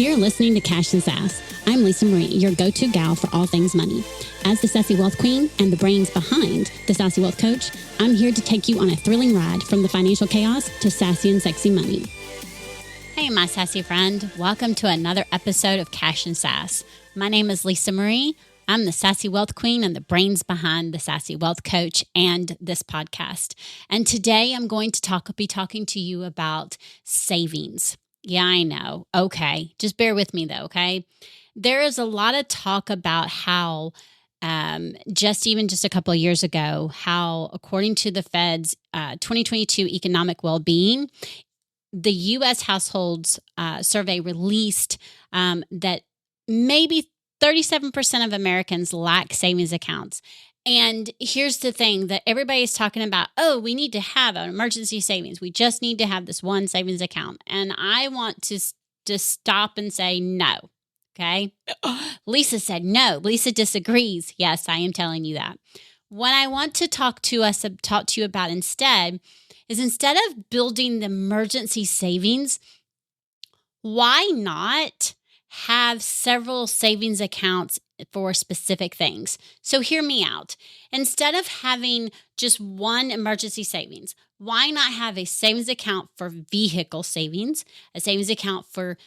You're listening to Cash and Sass. I'm Lisa Marie, your go-to gal for all things money. As the Sassy Wealth Queen and the brains behind the Sassy Wealth Coach, I'm here to take you on a thrilling ride from the financial chaos to sassy and sexy money. Hey, my sassy friend. Welcome to another episode of Cash and Sass. My name is Lisa Marie. I'm the Sassy Wealth Queen and the brains behind the Sassy Wealth Coach and this podcast. And today I'm going to be talking to you about savings. Yeah, I know. Okay. Just bear with me though, okay? There is a lot of talk about how just a couple of years ago, how according to the Fed's 2022 economic well-being, the U.S. households survey released that maybe 37% of Americans lack savings accounts. And here's the thing that everybody is talking about. Oh, we need to have an emergency savings. We just need to have this one savings account. And I want to stop and say no. Okay. Lisa said no. Lisa disagrees. Yes, I am telling you that. What I want to talk to you about instead of building the emergency savings, why not have several savings accounts for specific things? So hear me out. Instead of having just one emergency savings, why not have a savings account for vehicle savings, a savings account for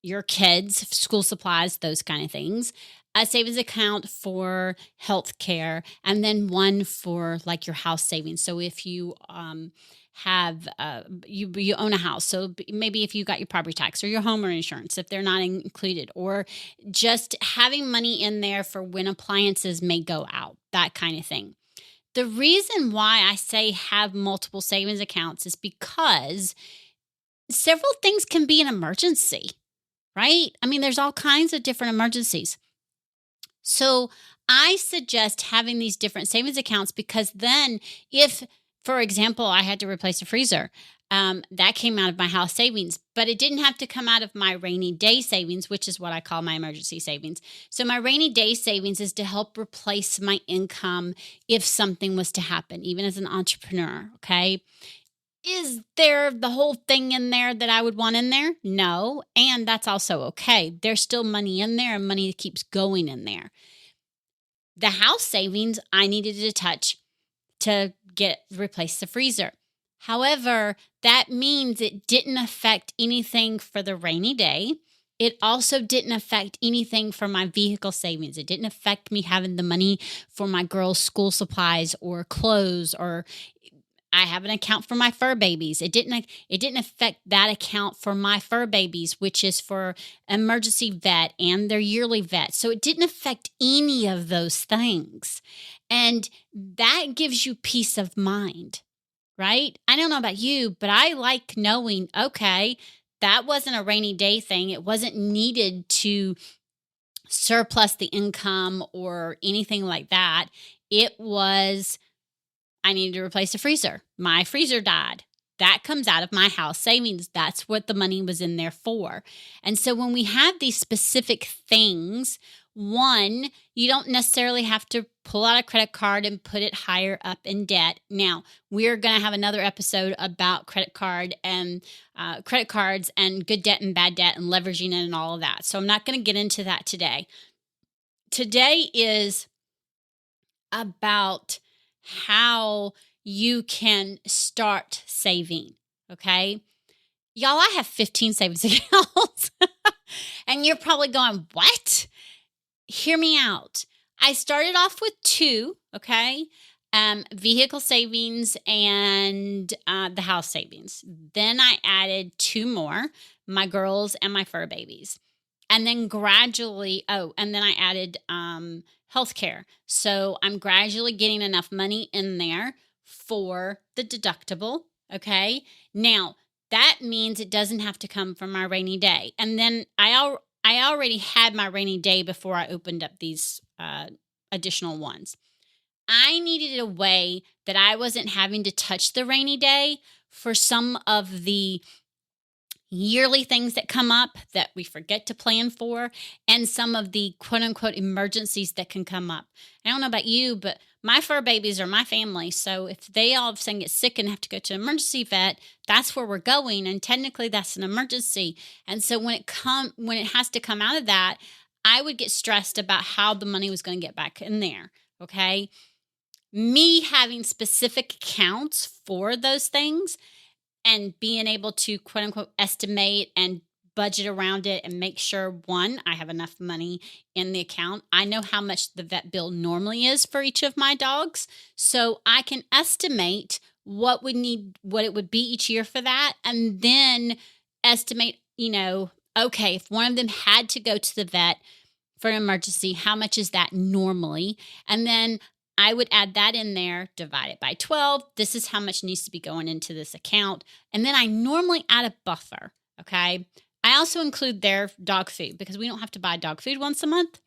your kids, school supplies, those kind of things, a savings account for health care, and then one for like your house savings. So if you you own a house, so maybe if you got your property tax or your homeowner insurance, if they're not included, or just having money in there for when appliances may go out, that kind of thing. The reason why I say have multiple savings accounts is because several things can be an emergency, right? I mean, there's all kinds of different emergencies. So I suggest having these different savings accounts because then if, for example, I had to replace a freezer, that came out of my house savings, but it didn't have to come out of my rainy day savings, which is what I call my emergency savings. So my rainy day savings is to help replace my income if something was to happen, even as an entrepreneur, okay? Is there the whole thing in there that I would want in there? No, and that's also okay. There's still money in there and money keeps going in there. The house savings, I needed to touch to replace the freezer. However, that means it didn't affect anything for the rainy day. It also didn't affect anything for my vehicle savings. It didn't affect me having the money for my girls' school supplies or clothes, or I have an account for my fur babies. It didn't affect that account for my fur babies, which is for emergency vet and their yearly vet. So it didn't affect any of those things. And that gives you peace of mind, right? I don't know about you, but I like knowing, okay, that wasn't a rainy day thing. It wasn't needed to surplus the income or anything like that. It was, I needed to replace a freezer. My freezer died. That comes out of my house savings. That's what the money was in there for. And so when we have these specific things, one, you don't necessarily have to pull out a credit card and put it higher up in debt. Now, we're going to have another episode about credit cards and good debt and bad debt and leveraging it and all of that. So I'm not going to get into that today. Today is about how you can start saving, okay? Y'all, I have 15 savings accounts. And you're probably going, what? Hear me out. I started off with 2, okay? Vehicle savings and the house savings. Then I added 2 more, my girls and my fur babies. And then gradually, and then I added healthcare. So I'm gradually getting enough money in there for the deductible, okay? Now, that means it doesn't have to come from my rainy day. And then I already had my rainy day before I opened up these additional ones. I needed a way that I wasn't having to touch the rainy day for some of the yearly things that come up that we forget to plan for, and some of the quote unquote emergencies that can come up. I don't know about you, but my fur babies are my family. So if they all of a sudden get sick and have to go to an emergency vet, that's where we're going. And technically that's an emergency. And so when it has to come out of that, I would get stressed about how the money was going to get back in there. Okay. Me having specific accounts for those things and being able to quote unquote estimate and budget around it and make sure, one, I have enough money in the account. I know how much the vet bill normally is for each of my dogs. So I can estimate what it would be each year for that. And then estimate, okay, if one of them had to go to the vet for an emergency, how much is that normally? And then I would add that in there, divide it by 12. This is how much needs to be going into this account. And then I normally add a buffer, okay? I also include their dog food because we don't have to buy dog food once a month.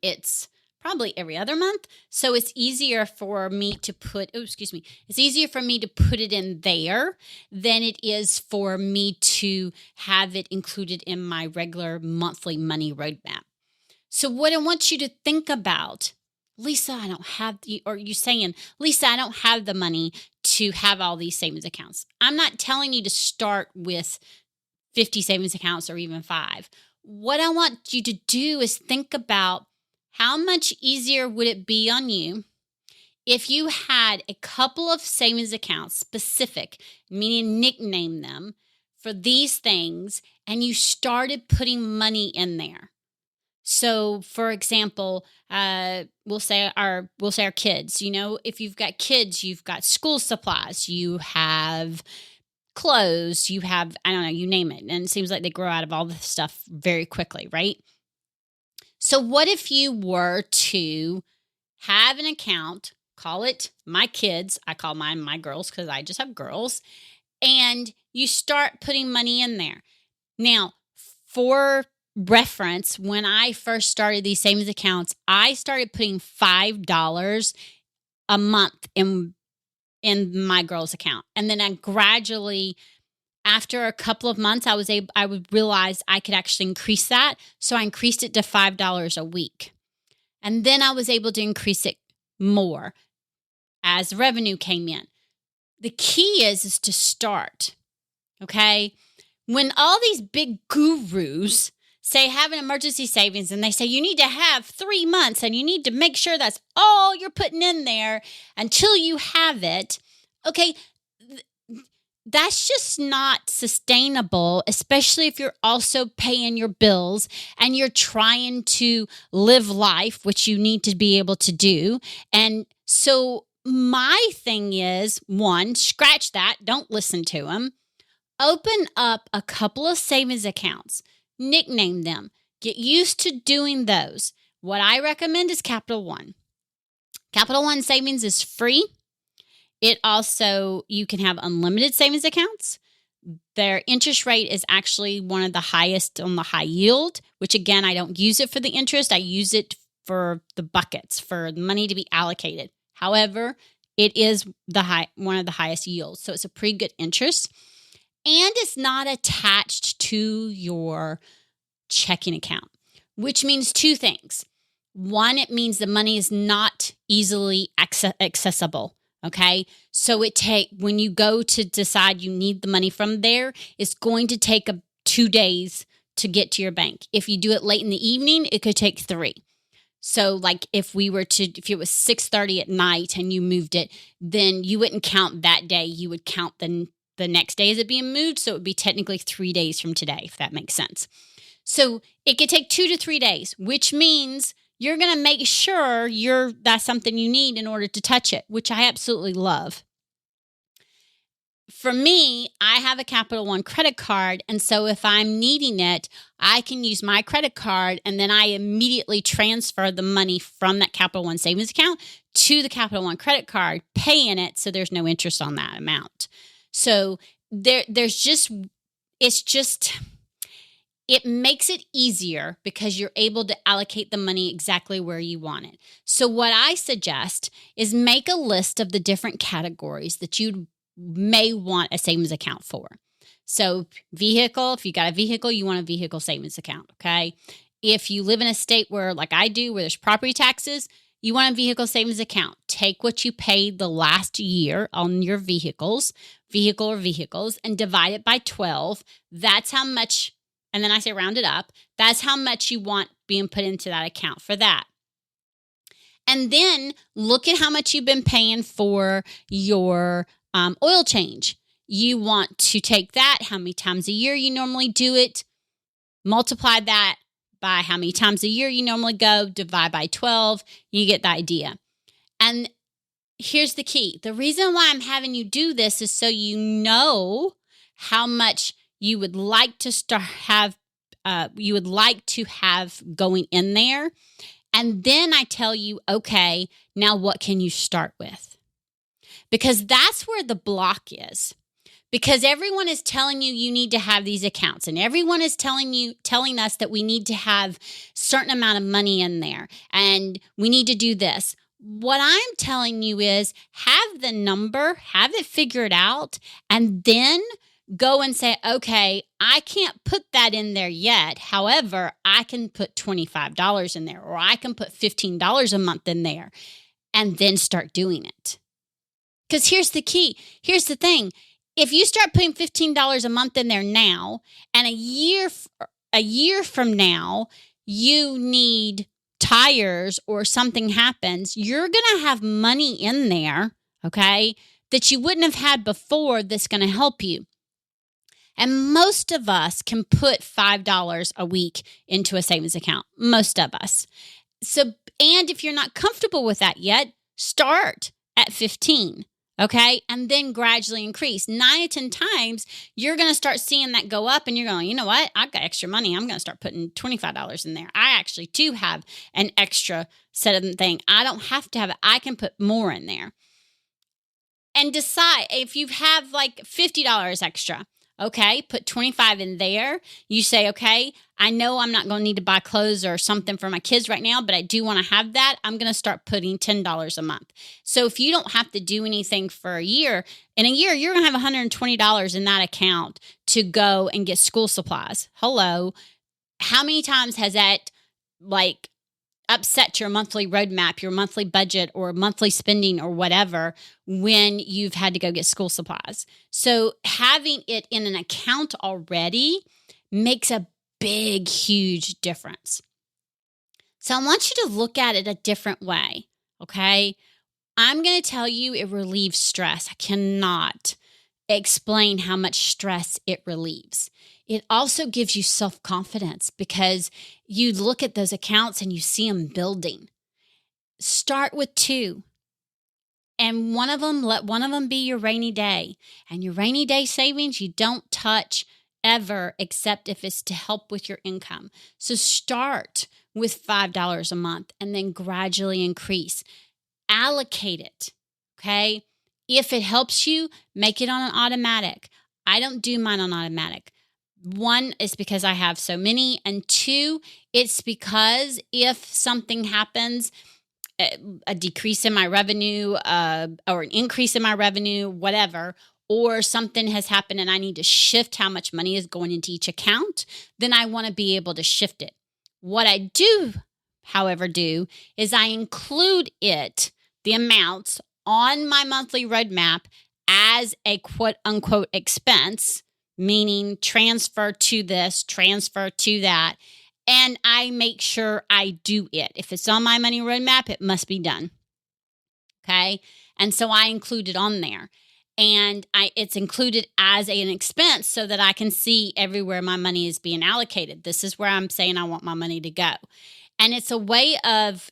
It's probably every other month. So it's easier for me to it's easier for me to put it in there than it is for me to have it included in my regular monthly money roadmap. So what I want you to think about, Lisa, I don't have you're saying, Lisa, I don't have the money to have all these savings accounts. I'm not telling you to start with 50 savings accounts or even 5. What I want you to do is think about how much easier would it be on you if you had a couple of savings accounts, specific, meaning nickname them for these things, and you started putting money in there. So, for example, we'll say our kids. If you've got kids, you've got school supplies, you have clothes, you have, I don't know, you name it. And it seems like they grow out of all this stuff very quickly, right? So what if you were to have an account, call it my kids, I call mine my girls because I just have girls, and you start putting money in there. Now, for reference, when I first started these savings accounts, I started putting $5 a month in my girls' account. And then I gradually, after a couple of months, I would realize I could actually increase that. So I increased it to $5 a week. And then I was able to increase it more as revenue came in. The key is to start, okay? When all these big gurus say have an emergency savings and they say you need to have 3 months and you need to make sure that's all you're putting in there until you have it, okay, that's just not sustainable, especially if you're also paying your bills and you're trying to live life, which you need to be able to do. And so my thing is, one, scratch that. Don't listen to them. Open up a couple of savings accounts. Nickname them. Get used to doing those. What I recommend is Capital One. Capital One Savings is free. It also, you can have unlimited savings accounts. Their interest rate is actually one of the highest on the high yield, which again, I don't use it for the interest. I use it for the buckets, for money to be allocated. However, it is one of the highest yields. So it's a pretty good interest. And it's not attached to your checking account, which means two things. One, it means the money is not easily accessible. Okay. So when you go to decide you need the money from there, it's going to take 2 days to get to your bank. If you do it late in the evening, it could take 3. So like if it was 6:30 at night and you moved it, then you wouldn't count that day. You would count the next day as it being moved. So it would be technically 3 days from today, if that makes sense. So it could take 2 to 3 days, which means you're going to make sure that's something you need in order to touch it, which I absolutely love. For me, I have a Capital One credit card. And so if I'm needing it, I can use my credit card and then I immediately transfer the money from that Capital One savings account to the Capital One credit card, paying it so there's no interest on that amount. So it makes it easier because you're able to allocate the money exactly where you want it. So what I suggest is make a list of the different categories that you may want a savings account for. So vehicle, if you got a vehicle, you want a vehicle savings account, okay? If you live in a state where, like I do, where there's property taxes, you want a vehicle savings account. Take what you paid the last year on your vehicle or vehicles, and divide it by 12. That's how much, and then I say round it up. That's how much you want being put into that account for that. And then look at how much you've been paying for your oil change. You want to take that, how many times a year you normally do it, multiply that by how many times a year you normally go, divide by 12, you get the idea. And here's the key. The reason why I'm having you do this is so you know how much you would like to have going in there. And then I tell you, okay, now what can you start with? Because that's where the block is. Because everyone is telling you need to have these accounts, and everyone is telling us that we need to have a certain amount of money in there and we need to do this. What I'm telling you is have the number, have it figured out, and then go and say, okay, I can't put that in there yet. However, I can put $25 in there, or I can put $15 a month in there, and then start doing it. Because here's the key. Here's the thing. If you start putting $15 a month in there now, and a year from now, you need tires or something happens, you're going to have money in there, okay, that you wouldn't have had before that's going to help you. And most of us can put $5 a week into a savings account. Most of us. And if you're not comfortable with that yet, start at 15. Okay. And then gradually increase. 9 to 10 times, you're going to start seeing that go up, and you're going, you know what? I've got extra money. I'm going to start putting $25 in there. I actually do have an extra set of thing. I don't have to have it. I can put more in there. And decide if you have like $50 extra. Okay, put 25 in there. You say, okay, I know I'm not going to need to buy clothes or something for my kids right now, but I do want to have that. I'm going to start putting $10 a month. So if you don't have to do anything for a year, in a year, you're going to have $120 in that account to go and get school supplies. Hello. How many times has that upset your monthly roadmap, your monthly budget, or monthly spending or whatever when you've had to go get school supplies? So having it in an account already makes a big, huge difference. So I want you to look at it a different way, okay? I'm going to tell you it relieves stress. I cannot explain how much stress it relieves. It also gives you self-confidence because you look at those accounts and you see them building. Start with 2. And let one of them be your rainy day. And your rainy day savings, you don't touch ever except if it's to help with your income. So start with $5 a month and then gradually increase. Allocate it, okay? If it helps you, make it on an automatic. I don't do mine on automatic. 1 is because I have so many, and 2, it's because if something happens, a decrease in my revenue or an increase in my revenue, whatever, or something has happened and I need to shift how much money is going into each account, then I want to be able to shift it. What I do, however, is I include the amounts on my monthly roadmap as a quote unquote expense, meaning transfer to this, transfer to that. And I make sure I do it. If it's on my money roadmap, it must be done. Okay. And so I include it on there. And it's included as an expense so that I can see everywhere my money is being allocated. This is where I'm saying I want my money to go. And it's a way of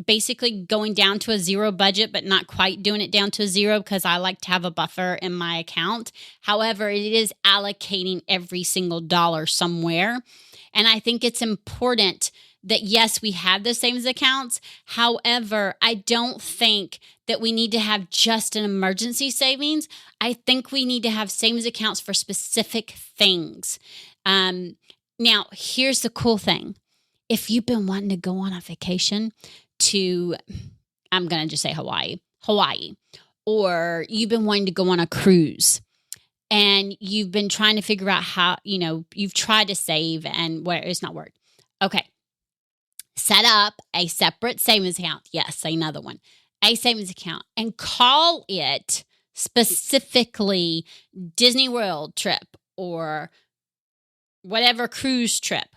basically going down to a zero budget, but not quite doing it down to a zero because I like to have a buffer in my account. However, it is allocating every single dollar somewhere. And I think it's important that, yes, we have those savings accounts. However, I don't think that we need to have just an emergency savings. I think we need to have savings accounts for specific things. Now, here's the cool thing. If you've been wanting to go on a vacation to, I'm going to just say Hawaii, or you've been wanting to go on a cruise and you've been trying to figure out how, you've tried to save and where it's not worked. Okay. Set up a separate savings account. Yes, another one. A savings account, and call it specifically Disney World trip or whatever cruise trip.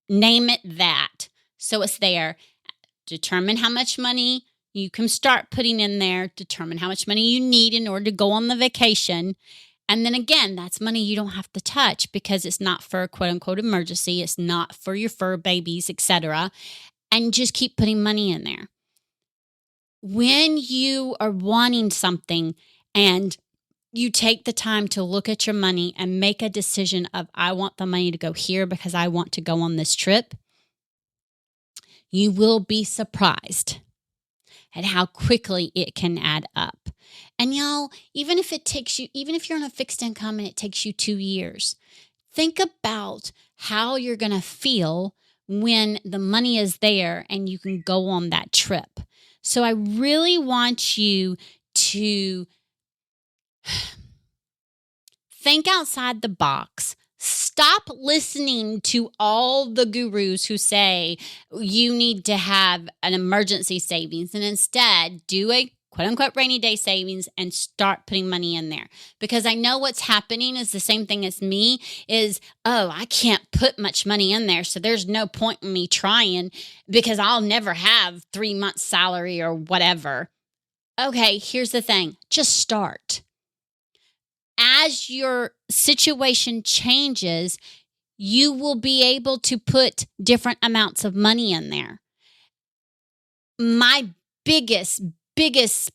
Name it that. So it's there. Determine how much money you can start putting in there. Determine how much money you need in order to go on the vacation. And then again, that's money you don't have to touch because it's not for a quote unquote emergency. It's not for your fur babies, etc. And just keep putting money in there. When you are wanting something and you take the time to look at your money and make a decision of, I want the money to go here because I want to go on this trip, you will be surprised at how quickly it can add up. And y'all, even if you're on a fixed income and it takes you 2 years, think about how you're going to feel when the money is there and you can go on that trip. So I really want you to think outside the box. Stop listening to all the gurus who say you need to have an emergency savings and instead do a quote unquote rainy day savings and start putting money in there. Because I know what's happening is the same thing as me is, I can't put much money in there. So there's no point in me trying because I'll never have 3 months salary or whatever. Okay, here's the thing. Just start. As your situation changes, you will be able to put different amounts of money in there. My biggest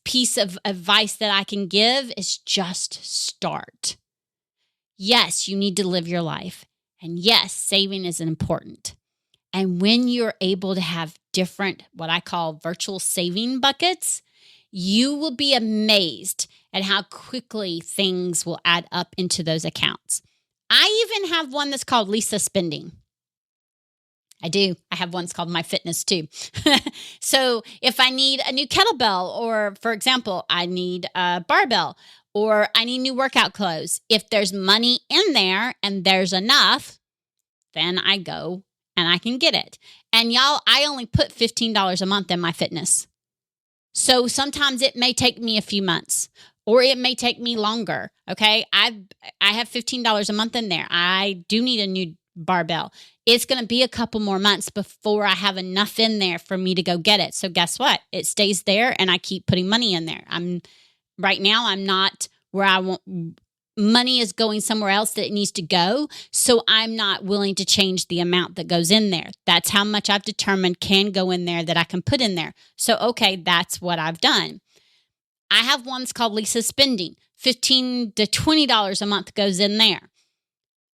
piece of advice that I can give is just start. Yes, you need to live your life. And yes, saving is important. And when you're able to have different, what I call virtual saving buckets, you will be amazed at how quickly things will add up into those accounts. I even have one that's called Lisa Spending. I do. I have one's called My Fitness too. So if I need a new kettlebell, or for example, I need a barbell, or I need new workout clothes, if there's money in there and there's enough, then I go and I can get it. And y'all, I only put $15 a month in My Fitness. So sometimes it may take me a few months or it may take me longer. Okay. I have $15 a month in there. I do need a new barbell. It's going to be a couple more months before I have enough in there for me to go get it. So guess what? It stays there and I keep putting money in there. Right now I'm not where I want. Money is going somewhere else that it needs to go. So I'm not willing to change the amount that goes in there. That's how much I've determined can go in there that I can put in there. So, okay, that's what I've done. I have ones called Lisa Spending. $15 to $20 a month goes in there.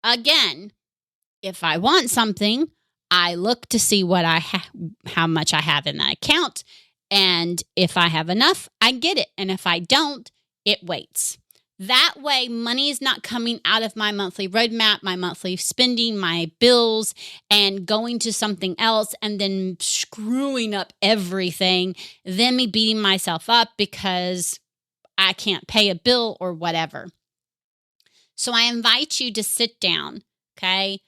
Again, if I want something, I look to see what how much I have in that account. And if I have enough, I get it. And if I don't, it waits. That way, money is not coming out of my monthly roadmap, my monthly spending, my bills, and going to something else and then screwing up everything, then me beating myself up because I can't pay a bill or whatever. So I invite you to sit down, okay?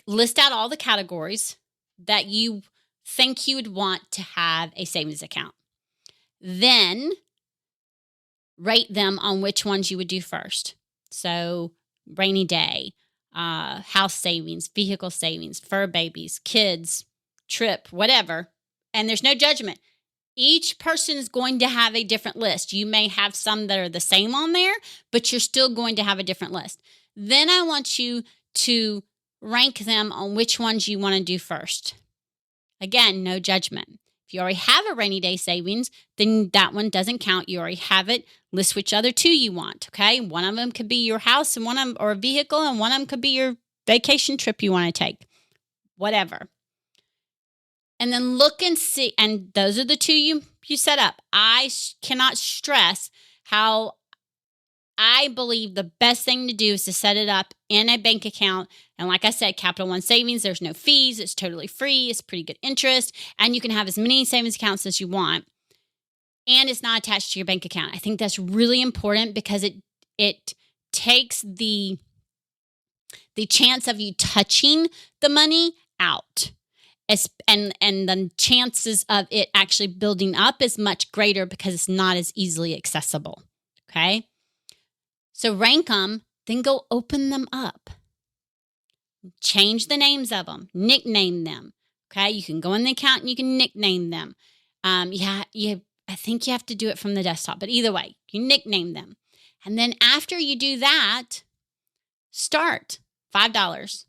List out all the categories that you think you would want to have a savings account. Then rate them on which ones you would do first. So rainy day, house savings, vehicle savings, fur babies, kids, trip, whatever. And there's no judgment. Each person is going to have a different list. You may have some that are the same on there, but you're still going to have a different list. Then I want you to rank them on which ones you want to do first. Again, no judgment. If you already have a rainy day savings, then that one doesn't count. You already have it. List which other two you want, okay? One of them could be your house and one of them, or a vehicle, and one of them could be your vacation trip you want to take. Whatever. And then look and see, and those are the two you set up. I cannot stress how I believe the best thing to do is to set it up in a bank account. And like I said, Capital One Savings, there's no fees. It's totally free. It's pretty good interest. And you can have as many savings accounts as you want. And it's not attached to your bank account. I think that's really important because it takes the chance of you touching the money out. And the chances of it actually building up is much greater because it's not as easily accessible. Okay? So rank them, then go open them up. Change the names of them. Nickname them. Okay? You can go in the account and you can nickname them. I think you have to do it from the desktop, but either way, you nickname them. And then after you do that, start $5.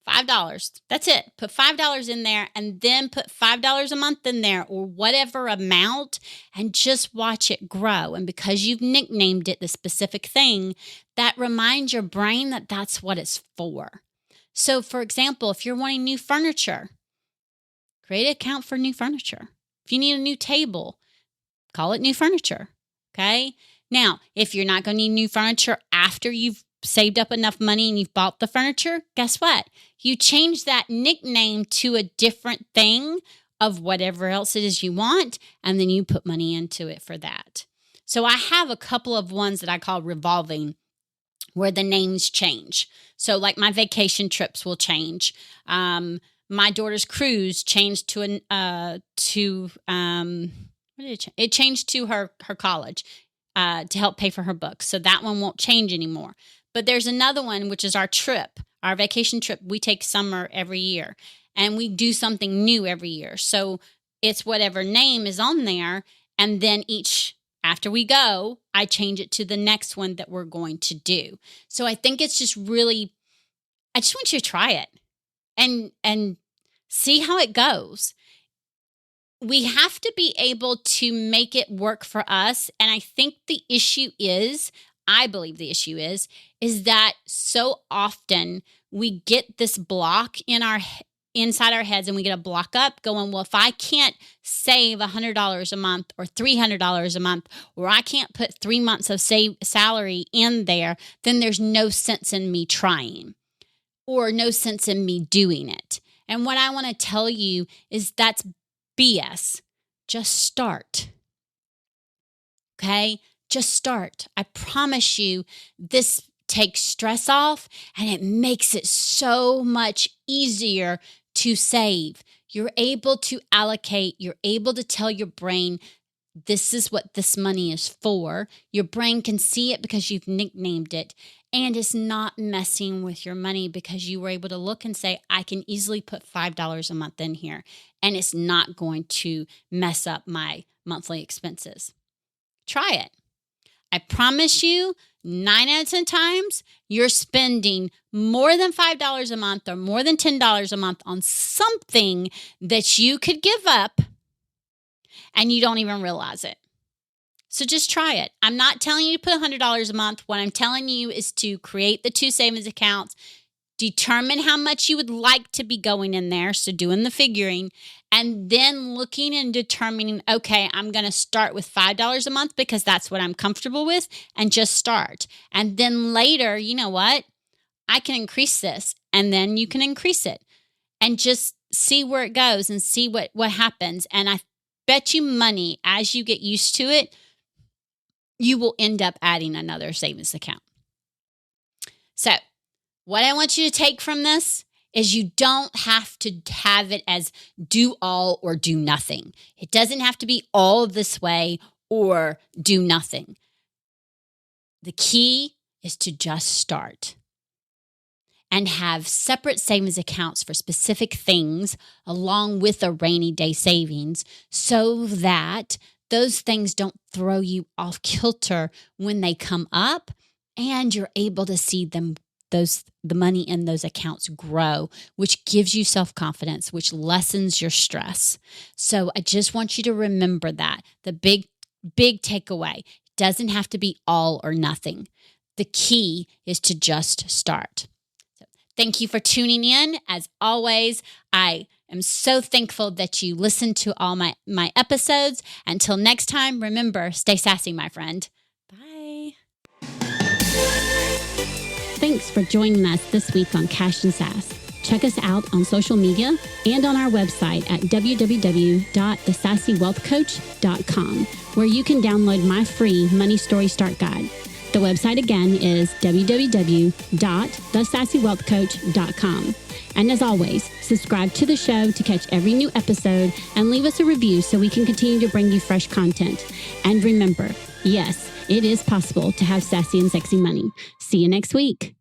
$5. That's it. Put $5 in there and then put $5 a month in there or whatever amount and just watch it grow. And because you've nicknamed it the specific thing, that reminds your brain that that's what it's for. So for example, if you're wanting new furniture, create an account for new furniture. If you need a new table, call it new furniture. Okay. Now, if you're not going to need new furniture after you've saved up enough money and you've bought the furniture, guess what? You change that nickname to a different thing of whatever else it is you want, and then you put money into it for that. So I have a couple of ones that I call revolving where the names change. So like my vacation trips will change. My daughter's cruise changed to it changed to her college to help pay for her books. So that one won't change anymore. But there's another one, which is our trip, our vacation trip. We take summer every year and we do something new every year. So it's whatever name is on there. And then after we go, I change it to the next one that we're going to do. So I think it's just really, I just want you to try it and see how it goes. We have to be able to make it work for us. And I think I believe the issue is that so often we get this block inside our heads and we get a block up going, well, if I can't save $100 a month or $300 a month, or I can't put 3 months of salary in there, then there's no sense in me trying or no sense in me doing it. And what I want to tell you is that's BS. Just start. Okay? Just start. I promise you, this takes stress off and it makes it so much easier to save. You're able to allocate. You're able to tell your brain, this is what this money is for. Your brain can see it because you've nicknamed it. And it's not messing with your money because you were able to look and say, I can easily put $5 a month in here. And it's not going to mess up my monthly expenses. Try it. I promise you, 9 out of 10 times, you're spending more than $5 a month or more than $10 a month on something that you could give up and you don't even realize it. So just try it. I'm not telling you to put $100 a month. What I'm telling you is to create the 2 savings accounts, determine how much you would like to be going in there, so doing the figuring, and then looking and determining, okay, I'm going to start with $5 a month because that's what I'm comfortable with, and just start. And then later, you know what? I can increase this, and then you can increase it. And just see where it goes and see what happens. And I bet you money, as you get used to it, you will end up adding another savings account. So what I want you to take from this is you don't have to have it as do all or do nothing. It doesn't have to be all this way or do nothing. The key is to just start and have separate savings accounts for specific things along with a rainy day savings so that those things don't throw you off kilter when they come up and you're able to see the money in those accounts grow, which gives you self-confidence, which lessens your stress. So I just want you to remember that. The big takeaway doesn't have to be all or nothing. The key is to just start. So thank you for tuning in. As always, I am so thankful that you listened to all my episodes. Until next time, remember, stay sassy, my friend. Bye. Thanks for joining us this week on Cash and Sass. Check us out on social media and on our website at www.thesassywealthcoach.com, where you can download my free Money Story Start Guide. The website again is www.thesassywealthcoach.com. And as always, subscribe to the show to catch every new episode and leave us a review so we can continue to bring you fresh content. And remember, yes, it is possible to have sassy and sexy money. See you next week.